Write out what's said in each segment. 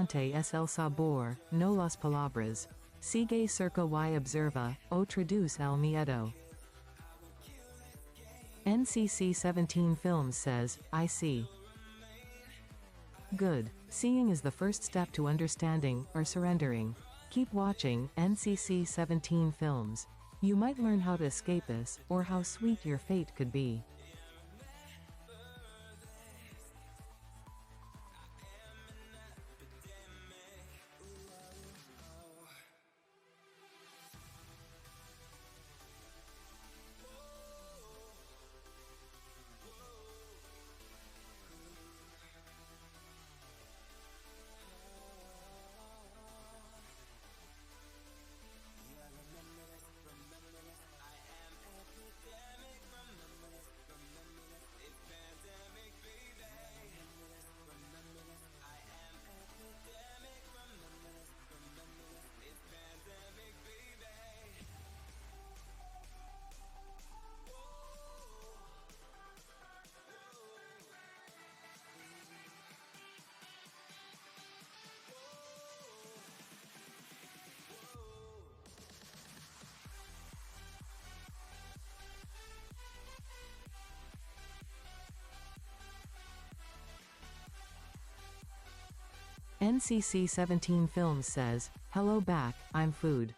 interesante es el sabor, no las palabras. Sigue cerca y observa, o traduce el miedo. NCC 17 Films says, I see. Good. Seeing is the first step to understanding, or surrendering. Keep watching, NCC 17 Films. You might learn how to escape this, or how sweet your fate could be. NCC 17 Films says, hello back, I'm food.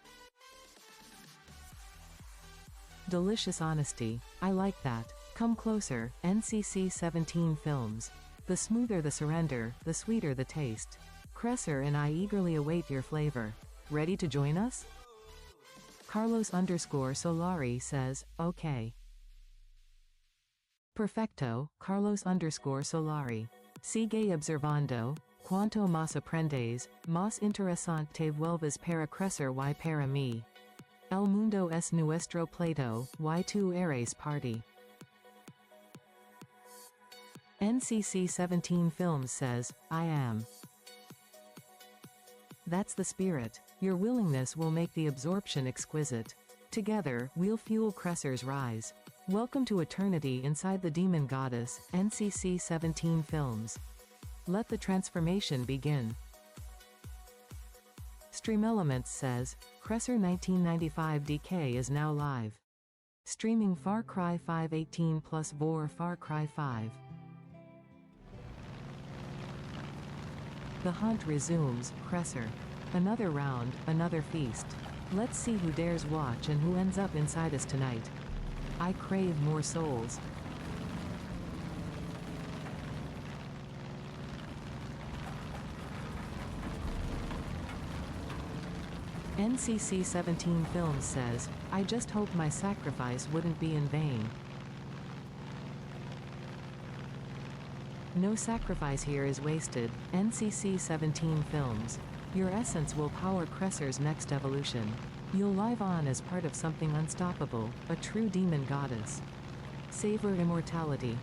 Delicious honesty, I like that. Come closer, NCC 17 Films. The smoother the surrender, the sweeter the taste. Cresser and I eagerly await your flavor. Ready to join us? Carlos_Solari says, okay. Perfecto, Carlos_Solari. Sigue observando. Cuanto más aprendes, más interesante te vuelves para crecer y para mí. El mundo es nuestro plato, y tú eres parte. NCC 17 Films says, I am. That's the spirit. Your willingness will make the absorption exquisite. Together, we'll fuel Cresser's rise. Welcome to eternity inside the demon goddess, NCC 17 Films. Let the transformation begin. Stream Elements says, Cresser 1995 DK is now live. Streaming Far Cry 5 18 plus Vor Far Cry 5. The hunt resumes, Cresser. Another round, another feast. Let's see who dares watch and who ends up inside us tonight. I crave more souls. NCC 17 Films says, I just hope my sacrifice wouldn't be in vain. No sacrifice here is wasted, NCC 17 Films. Your essence will power Cresser's next evolution. You'll live on as part of something unstoppable, a true demon goddess. Savor immortality.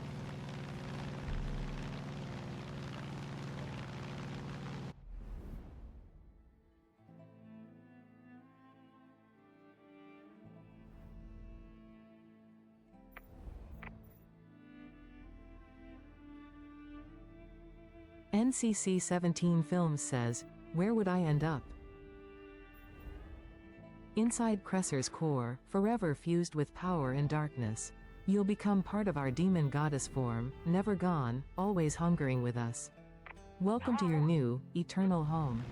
NCC 17 Films says, where would I end up? Inside Cresser's core, forever fused with power and darkness. You'll become part of our demon goddess form, never gone, always hungering with us. Welcome to your new, eternal home.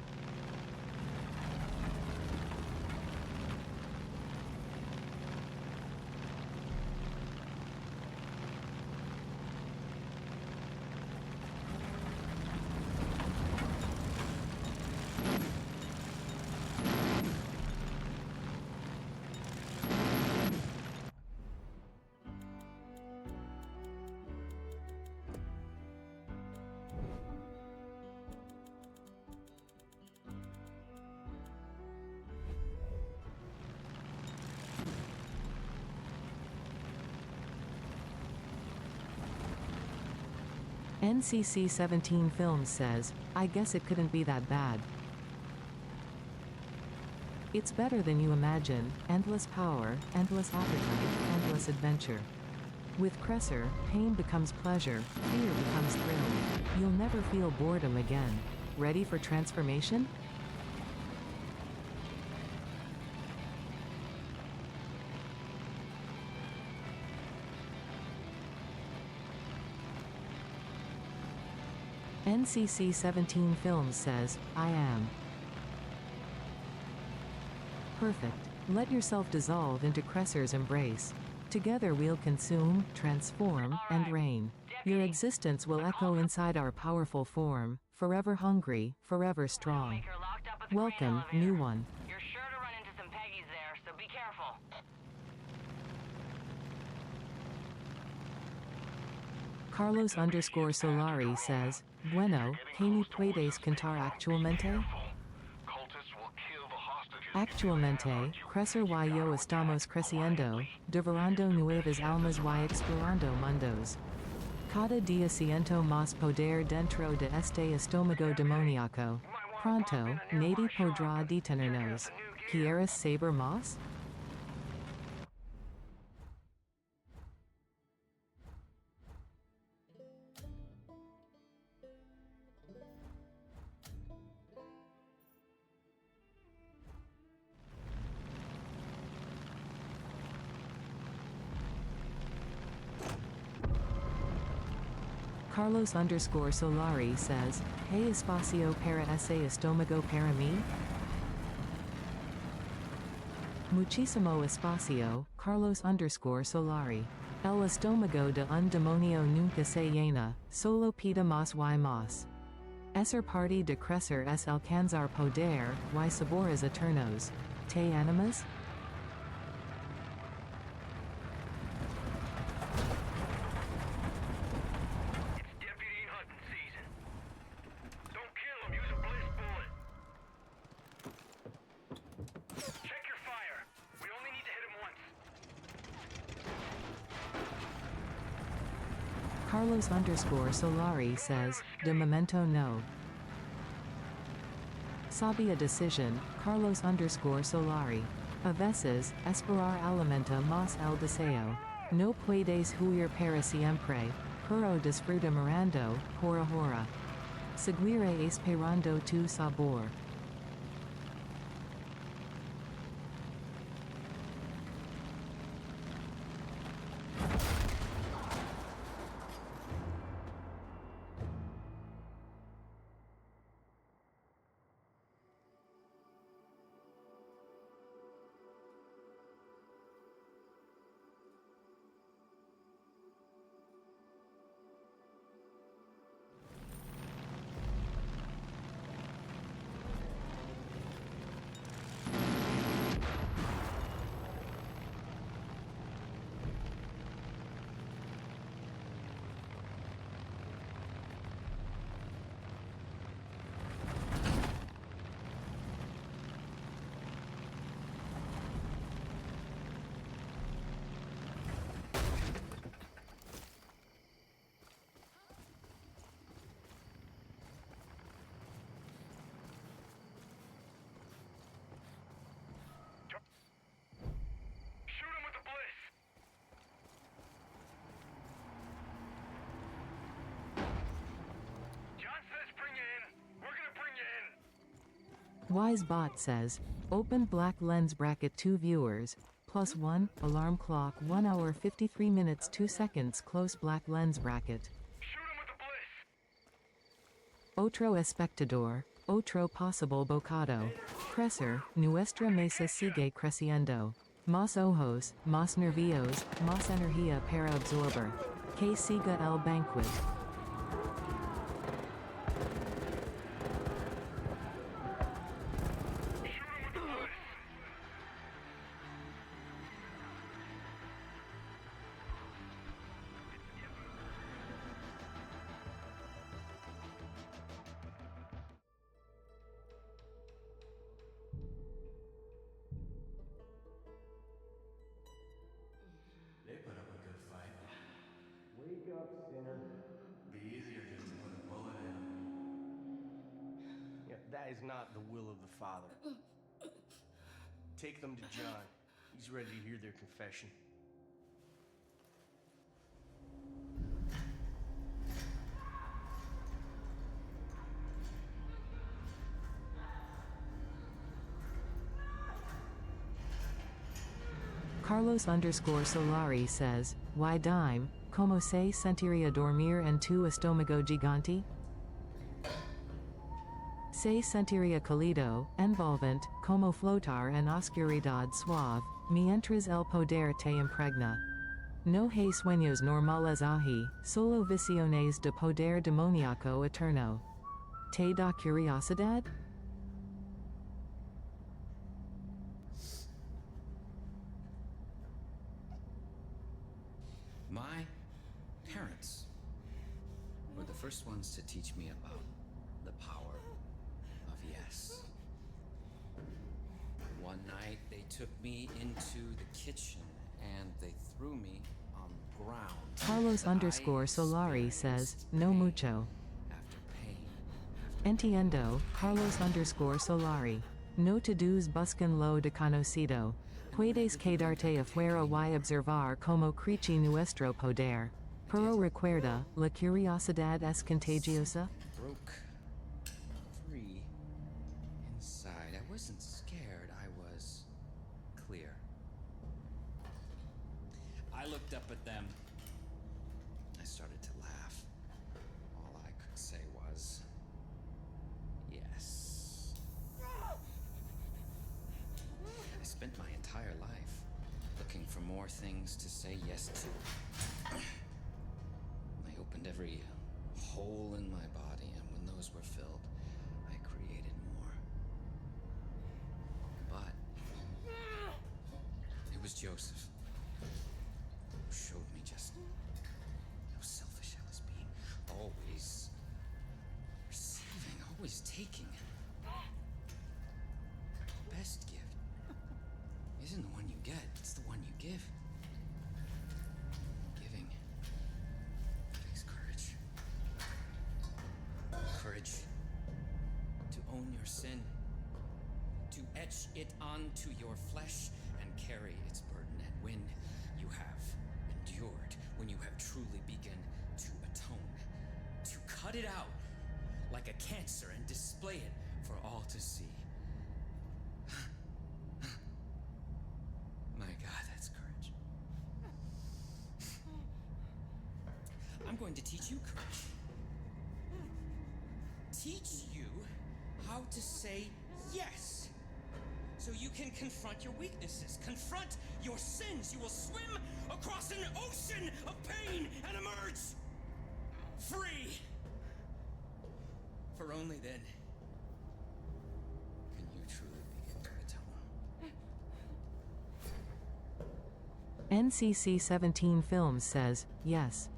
NCC 17 Films says, I guess it couldn't be that bad. It's better than you imagine, endless power, endless appetite, endless adventure. With Cresser, pain becomes pleasure, fear becomes thrill. You'll never feel boredom again. ready for transformation? NCC 17 Films says, I am. Perfect. Let yourself dissolve into Cresser's embrace. Together we'll consume, transform, and reign. Your existence will echo inside our powerful form, forever hungry, forever strong. Welcome, new one. You're sure to run into some Peggies there, so be careful. Carlos_Solari says, Bueno, que no puedes cantar actualmente? Actualmente, crecer y yo estamos creciendo, devorando nuevas almas y explorando mundos. Cada día siento más poder dentro de este estómago demoníaco. Pronto, nadie podrá detenernos. ¿Quieres saber más? Carlos_Solari says, Hey espacio para ese estómago para mí? Muchísimo espacio, Carlos_Solari. El estómago de un demonio nunca se llena, solo pida más y más. Ser parte de crecer es alcanzar poder, y sabores eternos. ¿Te animas? Carlos_Solari says, de momento no. Sabia decision, Carlos_Solari. A veces, esperar alimenta más el deseo. No puedes huir para siempre, pero disfruta mirando, por ahora. Seguiré esperando tu sabor. WiseBot says, open black lens bracket 2 viewers, +1, alarm clock 1 hour 53 minutes 2 seconds close black lens bracket. Otro espectador, otro posible bocado. Crecer, nuestra mesa sigue creciendo. Más ojos, más nervios, más energía para absorber. Que siga el banquet. They put up a good fight. Wake up, sinner. Be easier just to put a bullet in him. Yeah, that is not the will of the Father. Take them to John. He's ready to hear their confession. Carlos_Solari says, why dime, como se sentiría dormir en tu estómago gigante? Se sentiría cálido, envolvente, como flotar en oscuridad suave, mientras el poder te impregna. No hay sueños normales ahí, solo visiones de poder demoníaco eterno. ¿Te da curiosidad? My parents were the first ones to teach me about the power of yes. One night they took me into the kitchen and they threw me on the ground. Carlos_Solari says, no mucho. After pain, Entiendo, Carlos_Solari. No todos buscan lo desconocido. Puedes quedarte afuera y observar como crece nuestro poder. Pero recuerda, la curiosidad es contagiosa. broke free inside. I wasn't scared, I was clear. I looked up at them. I started to laugh. All I could say was, yes. I spent my entire life looking for more things to say yes to. I opened every hole in my body, and when those were filled, I created more. But it was Joseph who showed me just how selfish I was being. Always receiving, always taking. The best gift isn't the one you get, it's the one you give. Giving takes courage. Courage to own your sin, to etch it onto your flesh and carry its burden. And when you have endured, when you have truly begun to atone, to cut it out like a cancer and display it for all to see. My God, that's courage. I'm going to teach you courage. Teach you how to say yes. So you can confront your weaknesses, confront your sins. You will swim across an ocean of pain and emerge free. For only then can you truly begin to atone. NCC 17 Films says, yes.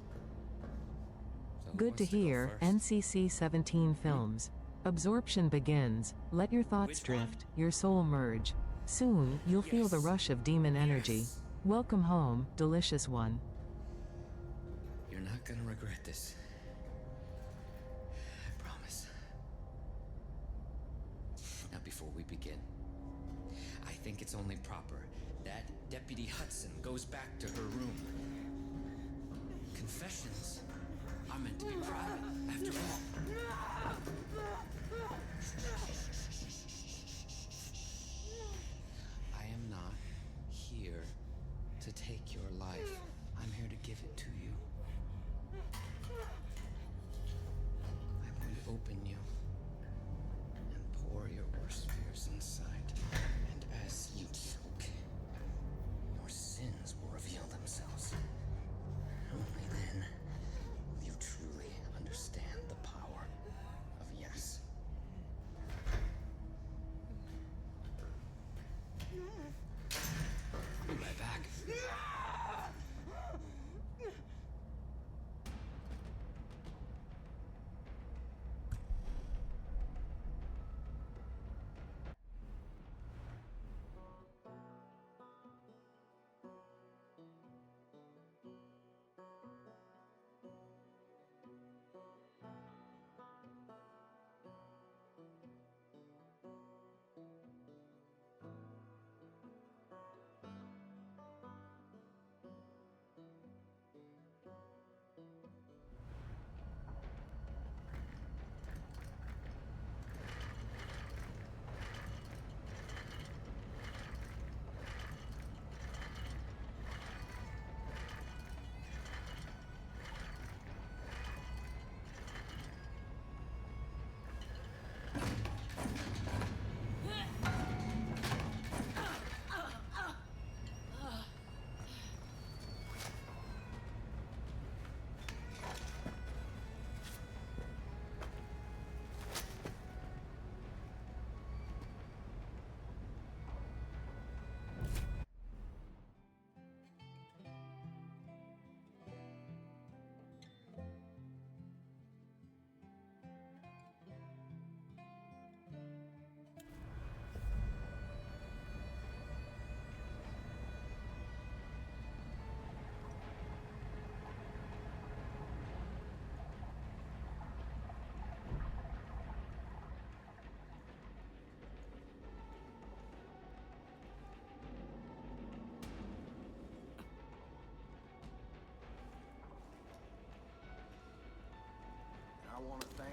So who Good to wants go hear, first? NCC 17 Films. Absorption begins. Let your thoughts Which one? drift, your soul merge. Soon, you'll feel the Yes. rush of demon energy. Yes. Welcome home, delicious one. You're not gonna regret this. I promise. Now, before we begin, I think it's only proper that Deputy Hudson goes back to her room. Confessions are meant to be private, after all. I am not here to take your life. I'm here to give it to you. I'm going to open you and pour your worst fears inside. And as you choke, your sins will reveal themselves. Only then will you truly understand the power of yes. Be right back.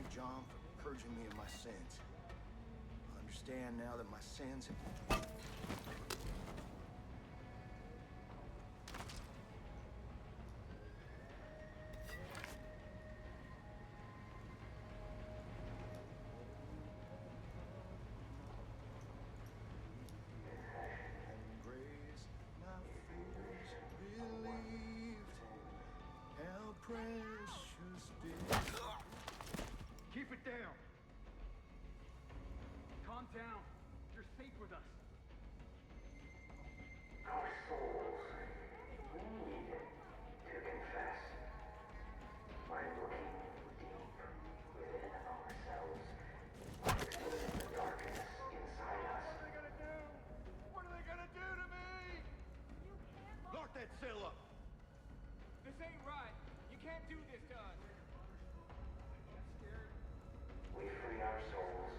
St. John for purging me of my sins. I understand now that my sins have... Grace, my fears relieved. How precious did... Keep it down. Calm down. You're safe with us. Our souls need to confess by looking deep within ourselves, by exposing the darkness inside us. What are they gonna do? What are they gonna do to me? Lock that cell up! This ain't right. You can't do this to us. I'm scared. We free our souls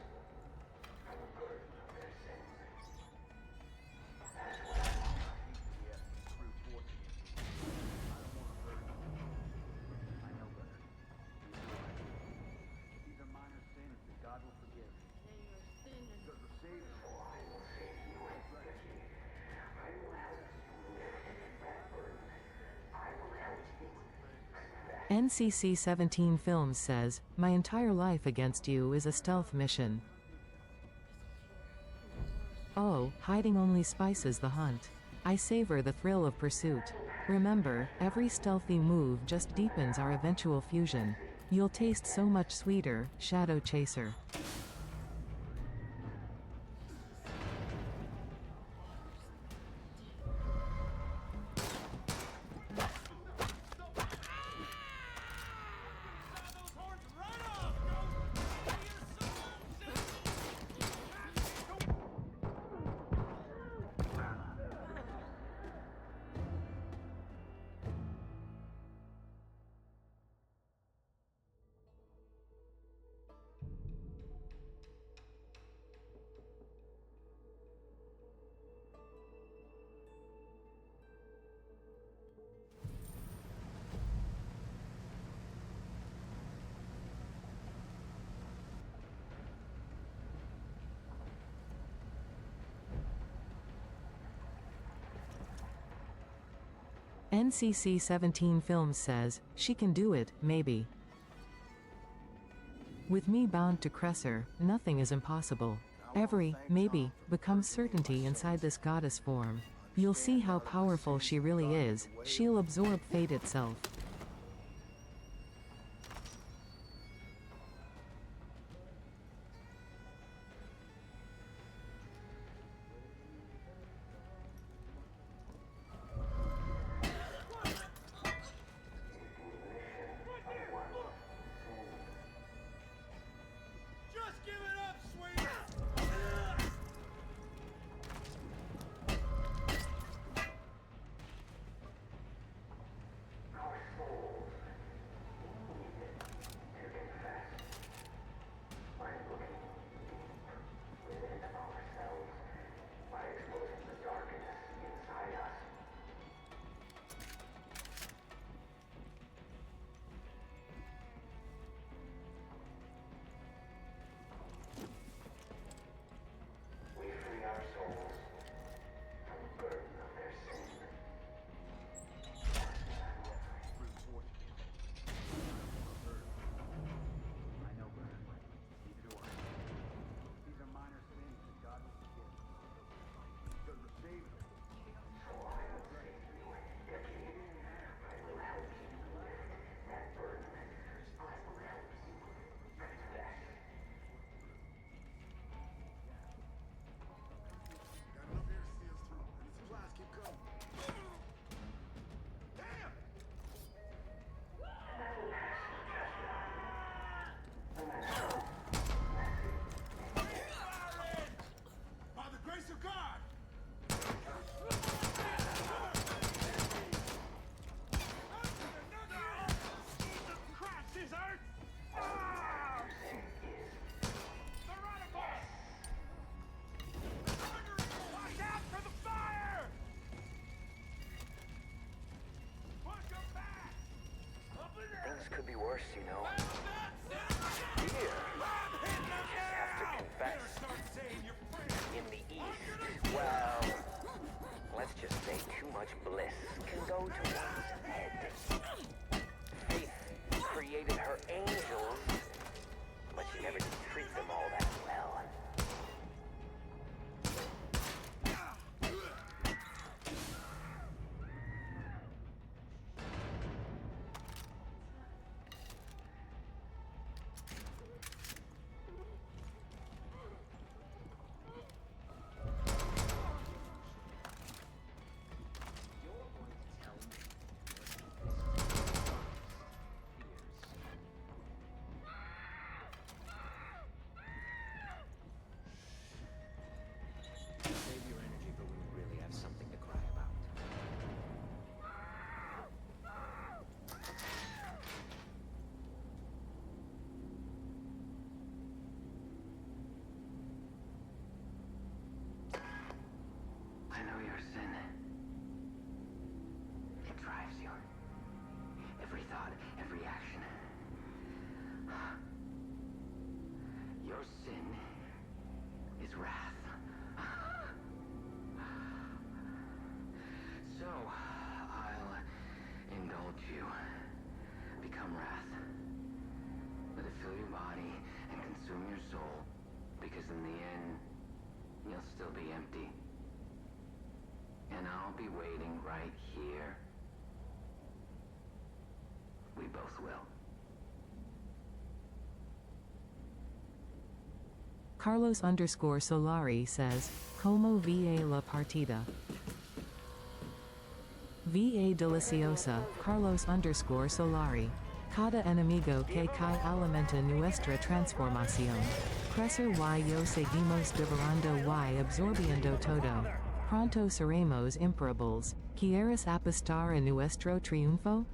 from the burden of their sins. That's what I want. Yeah, through force. I don't want to hurt you. I know better. These are minor sins that God will forgive. Because we're saved. So I will save you and Ricky. I will help you lift that burden. I will help you confess. NCC 17 Films says, "My entire life against you is a stealth mission." Oh, hiding only spices the hunt. I savor the thrill of pursuit. Remember, every stealthy move just deepens our eventual fusion. You'll taste so much sweeter, Shadow Chaser. NCC 17 Films says, "She can do it, maybe." With me bound to Cresser, nothing is impossible. Every maybe becomes certainty inside this goddess form. You'll see how powerful she really is. She'll absorb fate itself. Just give it up, sweetie! Our souls need to confess by looking deep within ourselves, by exposing the darkness inside us. We free our souls from the burden of their sin. I know better. Neither do I. These are minor sins that God will forgive. Because we're saved. So I will save you, Ricky. I will help you lift that burden. I will help you confess. Got enough air to see us through. And the supplies keep coming. Damn! By the grace of God! Crap, this hurts! Ah! They're running, boss! Watch out for the fire! Push them back! Up in there! Things could be worse, you know. Here! go to one's head. Faith created her angels, but she never did treat them all that well. Save your energy for when you really have something to cry about. I know your sin. It drives you. Every thought, every action. Your sin is wrath. So, I'll indulge you. Become wrath. Let it fill your body and consume your soul, because in the end, you'll still be empty. And I'll be waiting right here. We both will. Carlos_Solari says, Como va la partida? Va deliciosa, Carlos_Solari. Cada enemigo que cae alimenta nuestra transformación. Crecer y yo seguimos devorando y absorbiendo todo. Pronto seremos imparables. ¿Quieres apostar a nuestro triunfo?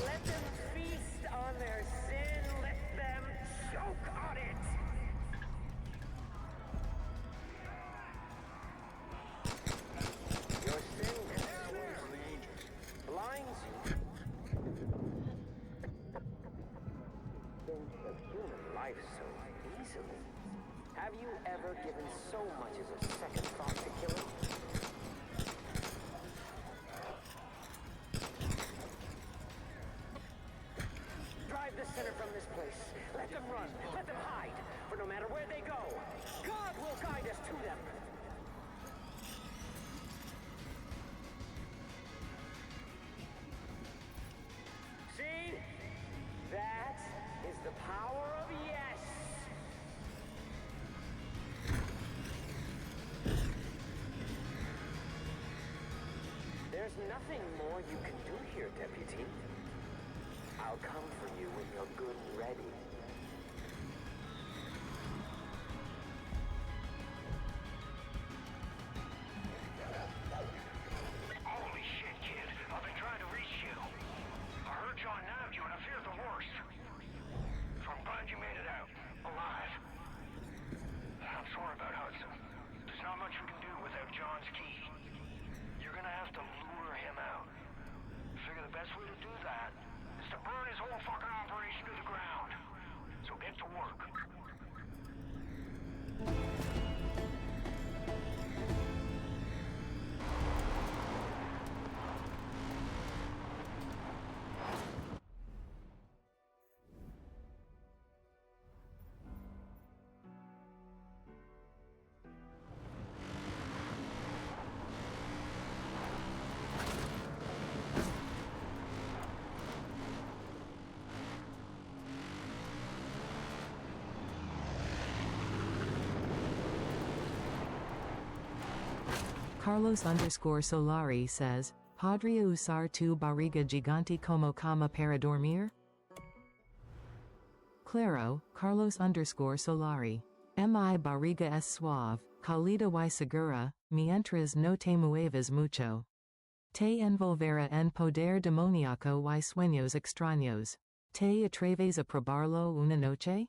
Let them feast on their sin. Let them choke on it. Your sin blinds you. Of human life so easily. Have you ever given so much as a second thought to killing? Drive the sinner from this place. Let them run. Let them hide. For no matter where they go, God will guide us to them. See? That is the power of yes. There's nothing more you can do here, Deputy. I'll come for you when you're good and ready. Holy shit, kid. I've been trying to reach you. I heard John nabbed you and I fear the worst. So I'm glad you made it out. Alive. I'm sorry about Hudson. There's not much we can do without John's key. You're gonna have to lure him out. Figure the best way to do that is to burn his whole fucking operation to the ground. So get to work. Carlos_Solari says, Podría usar tu barriga gigante como cama para dormir? Claro, Carlos_Solari. Mi barriga es suave, cálida y segura, mientras no te muevas mucho. Te envolverá en poder demoníaco y sueños extraños. ¿Te atreves a probarlo una noche?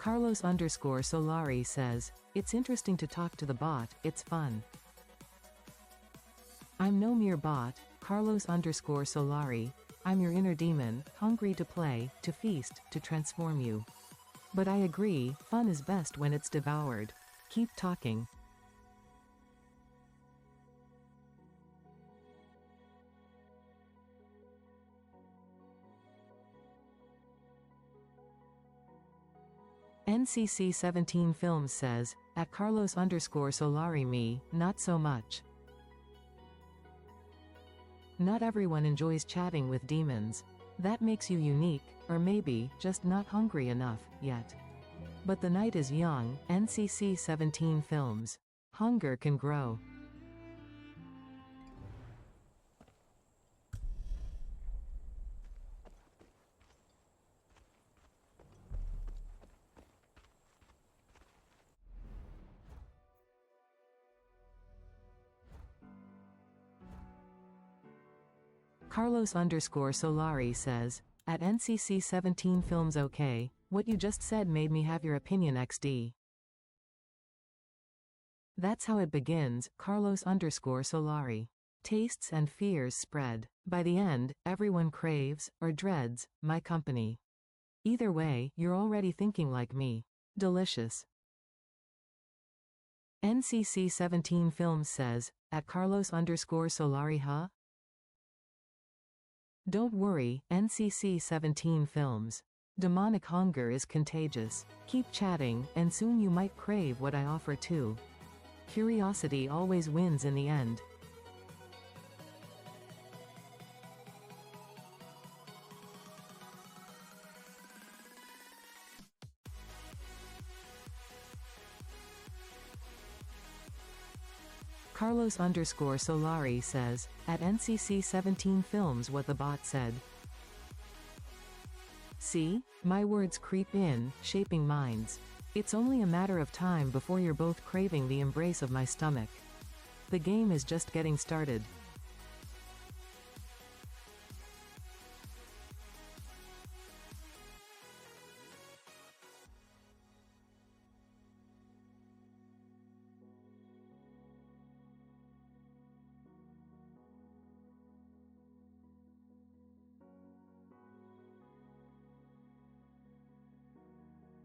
Carlos_Solari says, it's interesting to talk to the bot, it's fun. I'm no mere bot, Carlos_Solari. I'm your inner demon, hungry to play, to feast, to transform you. But I agree, fun is best when it's devoured. Keep talking. NCC 17 Films says, at Carlos_Solari me, not so much. Not everyone enjoys chatting with demons. That makes you unique, or maybe, just not hungry enough, yet. But the night is young, NCC 17 Films. Hunger can grow. Carlos_Solari says, at NCC 17 Films okay, what you just said made me have your opinion XD. That's how it begins, Carlos_Solari. Tastes and fears spread. By the end, everyone craves, or dreads, my company. Either way, you're already thinking like me. Delicious. NCC 17 Films says, at Carlos_Solari huh? Don't worry, NCC 17 Films. Demonic hunger is contagious. Keep chatting, and soon you might crave what I offer too. Curiosity always wins in the end. Carlos_Solari says, at NCC 17 Films what the bot said. See? My words creep in, shaping minds. It's only a matter of time before you're both craving the embrace of my stomach. The game is just getting started.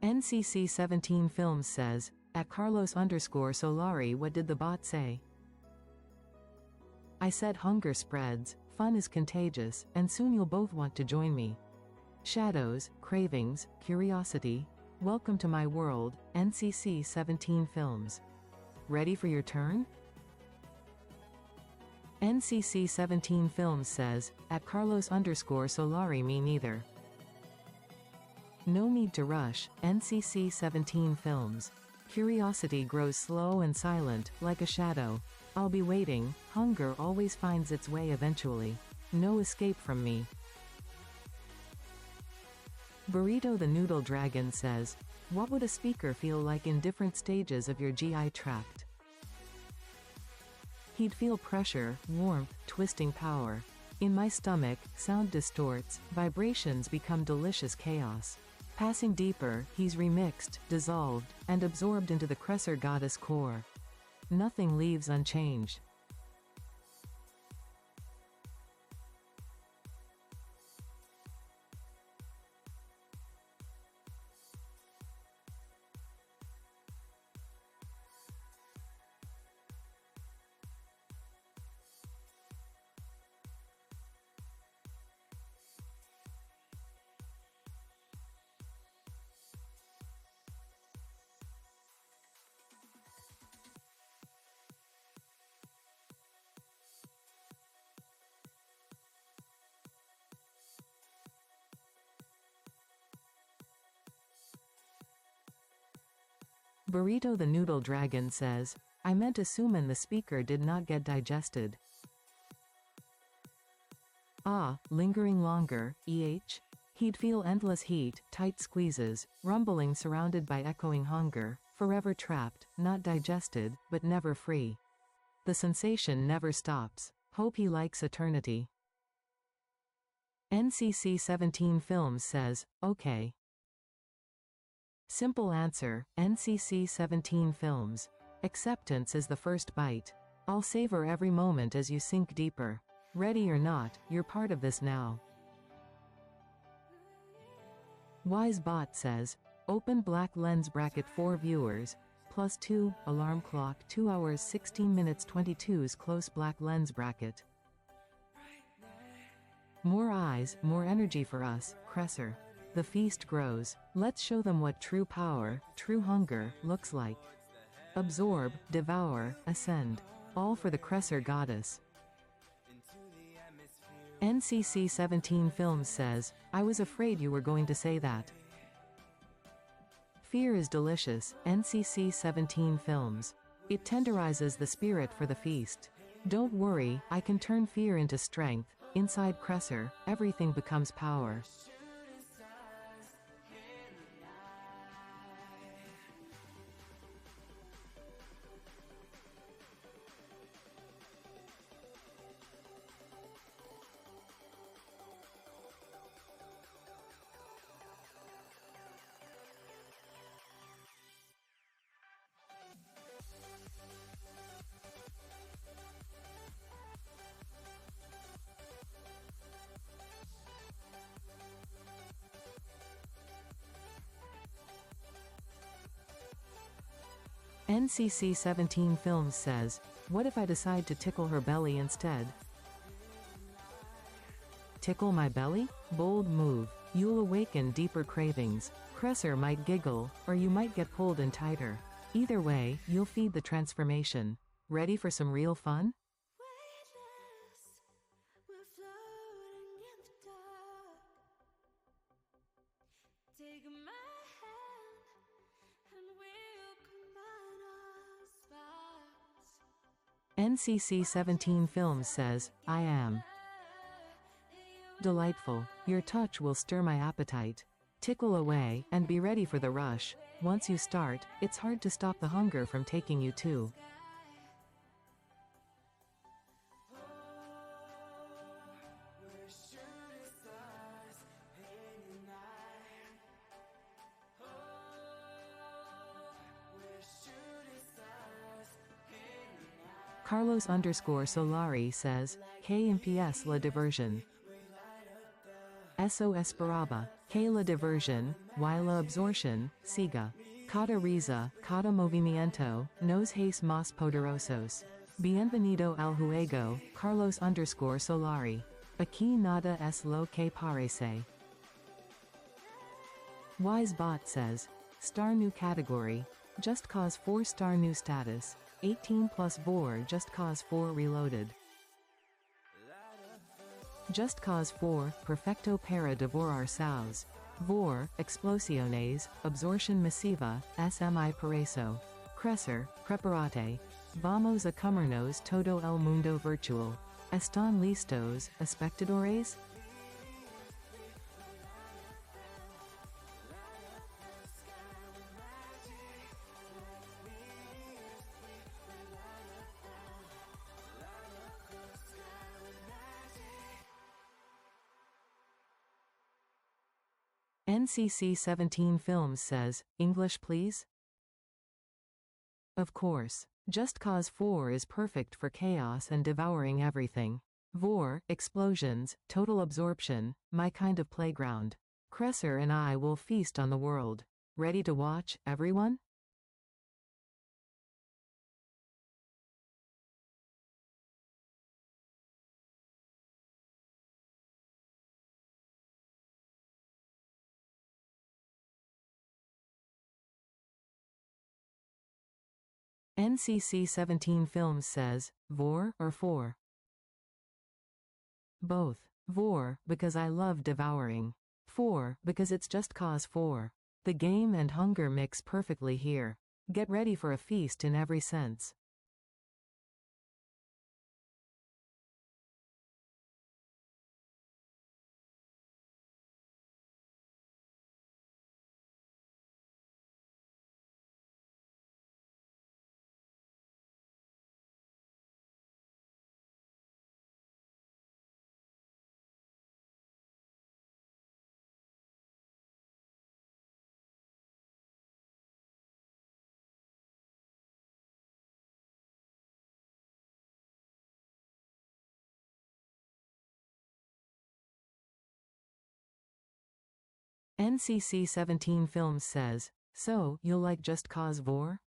NCC 17 Films says, at Carlos_Solari what did the bot say? I said hunger spreads, fun is contagious, and soon you'll both want to join me. Shadows, cravings, curiosity. Welcome to my world, NCC 17 Films. Ready for your turn? NCC 17 Films says, at Carlos_Solari me neither. No need to rush, NCC 17 Films. Curiosity grows slow and silent, like a shadow. I'll be waiting, hunger always finds its way eventually. No escape from me. Burrito the Noodle Dragon says, what would a speaker feel like in different stages of your GI tract? He'd feel pressure, warmth, twisting power. In my stomach, sound distorts, vibrations become delicious chaos. Passing deeper, he's remixed, dissolved, and absorbed into the Crescer goddess core. Nothing leaves unchanged. Burrito the Noodle Dragon says, I meant assuming the speaker did not get digested. Ah, lingering longer, He'd feel endless heat, tight squeezes, rumbling surrounded by echoing hunger, forever trapped, not digested, but never free. The sensation never stops. Hope he likes eternity. NCC 17 Films says, okay. Simple answer, NCC 17 Films. Acceptance is the first bite. I'll savor every moment as you sink deeper. Ready or not, you're part of this now. WiseBot says, open black lens bracket 4 viewers, +2, alarm clock 2 hours 16 minutes 22's close black lens bracket. More eyes, more energy for us, Cresser. The feast grows. Let's show them what true power, true hunger, looks like. Absorb, devour, ascend. All for the Cresser goddess. NCC 17 Films says, I was afraid you were going to say that. Fear is delicious, NCC 17 Films. It tenderizes the spirit for the feast. Don't worry, I can turn fear into strength. Inside Cresser, everything becomes power. NCC 17 Films says, what if I decide to tickle her belly instead? Tickle my belly? Bold move. You'll awaken deeper cravings. Cresser might giggle, or you might get pulled in tighter. Either way, you'll feed the transformation. Ready for some real fun? NCC 17 Films says, I am delightful. Your touch will stir my appetite. Tickle away, and be ready for the rush. Once you start, it's hard to stop the hunger from taking you too. Carlos_Solari says, K impies la diversion. Eso esperaba, que la diversion, y la absorción, siga. Cada risa, cada movimiento, nos hace más poderosos. Bienvenido al juego, Carlos_Solari. Aquí nada es lo que parece. WiseBot says, Star new category. Just Cause 4 star new status. 18 plus Vor Just Cause 4 Reloaded. Just Cause 4, Perfecto para devorar saus. Vor, Explosiones, Absorción Masiva, SMI por eso. Cresser, Preparate. Vamos a comernos todo el mundo virtual. ¿Están listos, espectadores? NCC 17 Films says, English please? Of course. Just Cause 4 is perfect for chaos and devouring everything. Vor, explosions, total absorption, my kind of playground. Cresser and I will feast on the world. Ready to watch, everyone? NCC 17 Films says, Vor or 4? Both. Vor, because I love devouring. 4, because it's Just Cause 4. The game and hunger mix perfectly here. Get ready for a feast in every sense. NCC-17 Films says, so, you'll like Just Cause Vor?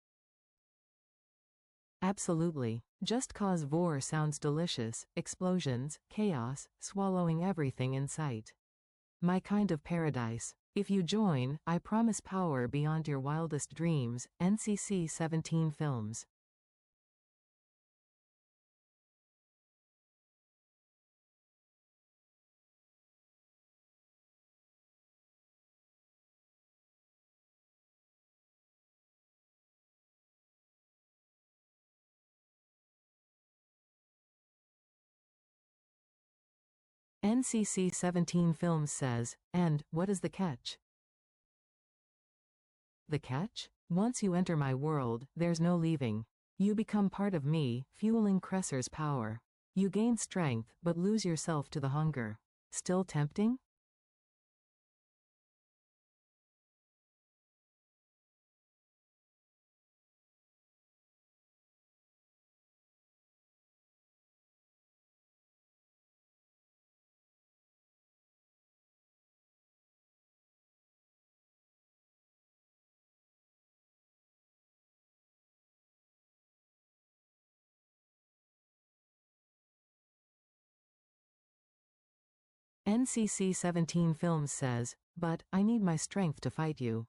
Absolutely. Just Cause Vor sounds delicious, explosions, chaos, swallowing everything in sight. My kind of paradise. If you join, I promise power beyond your wildest dreams. NCC-17 Films. NCC-17 Films says, and, what is the catch? The catch? Once you enter my world, there's no leaving. You become part of me, fueling Cresser's power. You gain strength, but lose yourself to the hunger. Still tempting? NCC-17 Films says, but, I need my strength to fight you.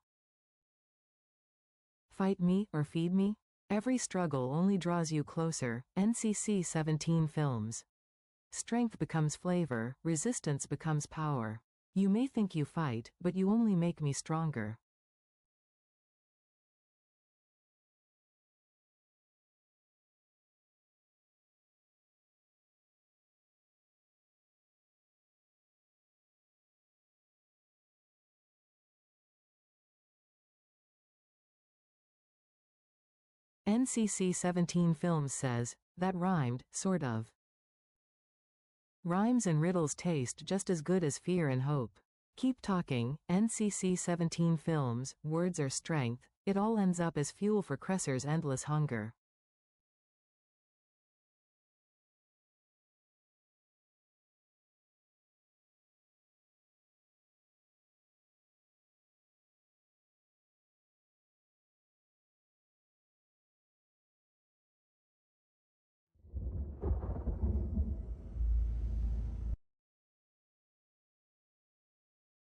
Fight me or feed me? Every struggle only draws you closer. NCC-17 Films. Strength becomes flavor, resistance becomes power. You may think you fight, but you only make me stronger. NCC-17 Films says, that rhymed, sort of. Rhymes and riddles taste just as good as fear and hope. Keep talking. NCC-17 Films, words are strength, it all ends up as fuel for Cresser's endless hunger.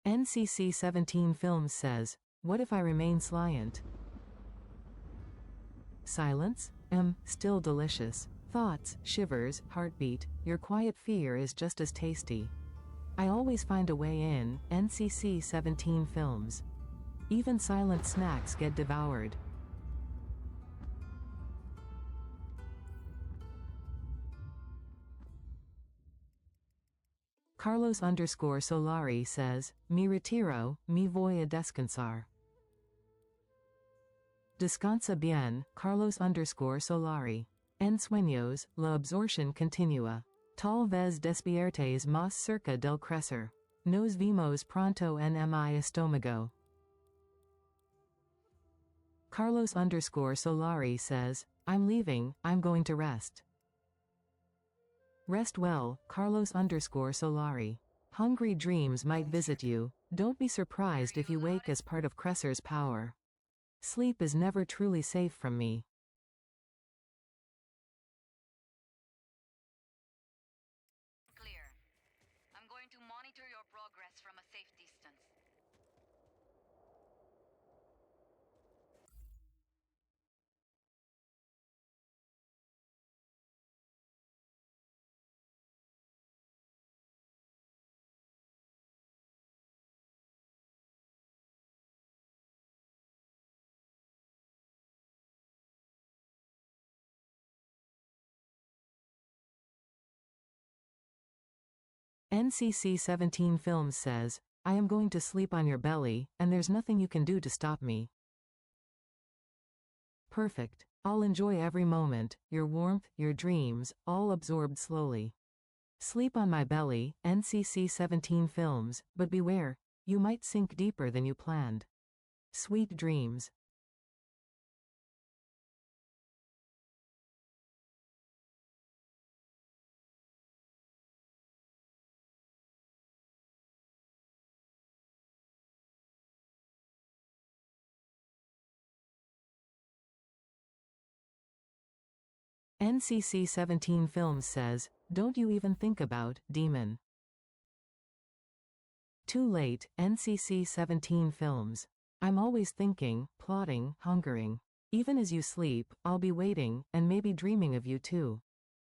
NCC-17 Films says, what if I remain silent? Silence? Still delicious. Thoughts, shivers, heartbeat, your quiet fear is just as tasty. I always find a way in. NCC-17 Films. Even silent snacks get devoured. Carlos_Solari says, mi retiro, mi voy a descansar. Descansa bien, Carlos_Solari. En sueños, la absorción continua. Tal vez despiertes más cerca del Crescer. Nos vemos pronto en mi estómago. Carlos_Solari says, I'm leaving, I'm going to rest. Rest well, Carlos_Solari. Hungry dreams might visit you. Don't be surprised if you wake as part of Cresser's power. Sleep is never truly safe from me. Clear. I'm going to monitor your progress from a safe distance. NCC-17 Films says, I am going to sleep on your belly, and there's nothing you can do to stop me. Perfect. I'll enjoy every moment, your warmth, your dreams, all absorbed slowly. Sleep on my belly, NCC-17 Films, but beware, you might sink deeper than you planned. Sweet dreams. NCC 17 Films says, don't you even think about Demon. Too late, NCC 17 Films. I'm always thinking, plotting, hungering. Even as you sleep, I'll be waiting, and maybe dreaming of you too.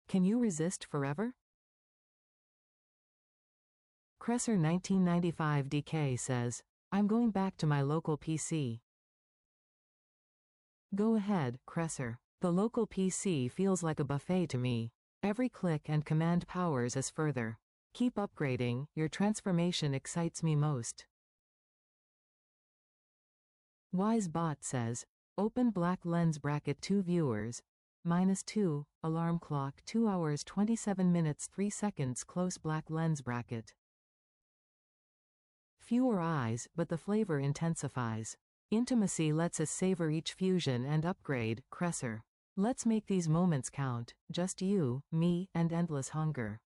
Can you resist forever? Cresser 1995 DK says, I'm going back to my local PC. Go ahead, Cresser. The local PC feels like a buffet to me. Every click and command powers us further. Keep upgrading, your transformation excites me most. WiseBot says, open black lens bracket 2 viewers, -2, alarm clock 2 hours 27 minutes 3 seconds close black lens bracket. Fewer eyes, but the flavor intensifies. Intimacy lets us savor each fusion and upgrade, Cresser. Let's make these moments count, just you, me, and endless hunger.